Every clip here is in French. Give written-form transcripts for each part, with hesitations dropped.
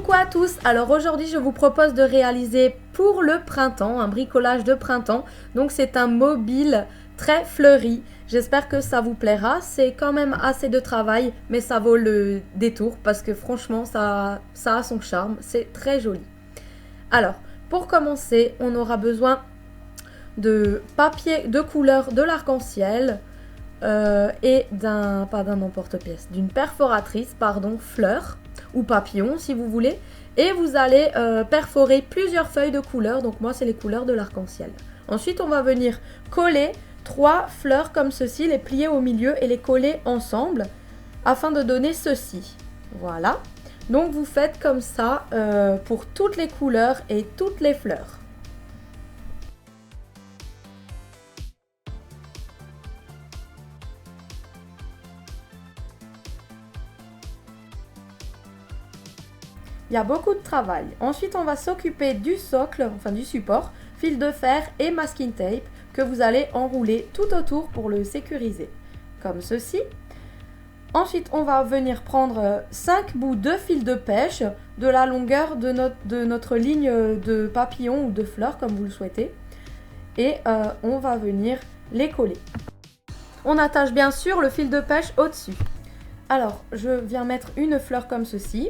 Coucou à tous, alors aujourd'hui je vous propose de réaliser pour le printemps, un bricolage de printemps. Donc c'est un mobile très fleuri, j'espère que ça vous plaira. C'est quand même assez de travail mais ça vaut le détour parce que franchement ça a son charme, c'est très joli. Alors pour commencer on aura besoin de papier de couleur de l'arc-en-ciel et d'une perforatrice fleur ou papillon si vous voulez, et vous allez perforer plusieurs feuilles de couleurs. Donc moi c'est les couleurs de l'arc-en-ciel. Ensuite on va venir coller 3 fleurs comme ceci, les plier au milieu et les coller ensemble afin de donner ceci. Voilà, donc vous faites comme ça pour toutes les couleurs et toutes les fleurs. Il y a beaucoup de travail. Ensuite, on va s'occuper du socle, enfin du support, fil de fer et masking tape que vous allez enrouler tout autour pour le sécuriser, comme ceci. Ensuite, on va venir prendre 5 bouts de fil de pêche de la longueur de notre ligne de papillon ou de fleurs, comme vous le souhaitez. Et on va venir les coller. On attache bien sûr le fil de pêche au-dessus. Alors, je viens mettre une fleur comme ceci.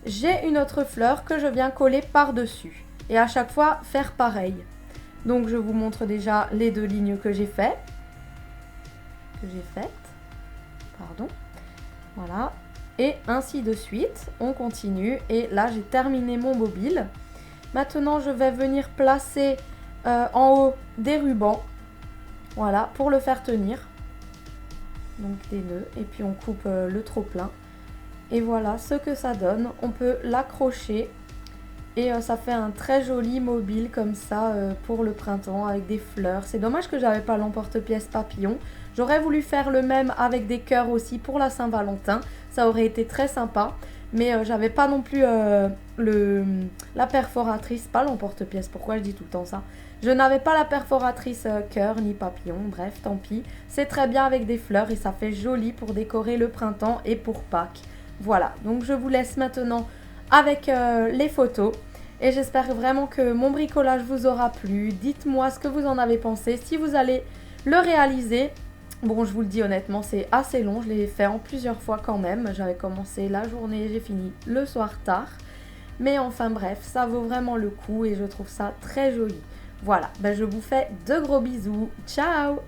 J'ai une autre fleur que je viens coller par-dessus et à chaque fois faire pareil. Donc je vous montre déjà les 2 lignes que j'ai faites. Voilà. Et ainsi de suite, on continue. Et là, j'ai terminé mon mobile. Maintenant, je vais venir placer en haut des rubans. Voilà, pour le faire tenir. Donc des nœuds. Et puis on coupe le trop-plein. Et voilà ce que ça donne. On peut l'accrocher et ça fait un très joli mobile comme ça pour le printemps avec des fleurs. C'est dommage que j'avais pas l'emporte-pièce papillon. J'aurais voulu faire le même avec des cœurs aussi pour la Saint-Valentin. Ça aurait été très sympa. Mais j'avais pas non plus la perforatrice, pas l'emporte-pièce. Pourquoi je dis tout le temps ça? Je n'avais pas la perforatrice cœur ni papillon. Bref, tant pis. C'est très bien avec des fleurs et ça fait joli pour décorer le printemps et pour Pâques. Voilà, donc je vous laisse maintenant avec les photos et j'espère vraiment que mon bricolage vous aura plu. Dites-moi ce que vous en avez pensé, si vous allez le réaliser. Bon, je vous le dis honnêtement, c'est assez long, je l'ai fait en plusieurs fois quand même. J'avais commencé la journée, j'ai fini le soir tard. Mais enfin bref, ça vaut vraiment le coup et je trouve ça très joli. Voilà, je vous fais de gros bisous. Ciao!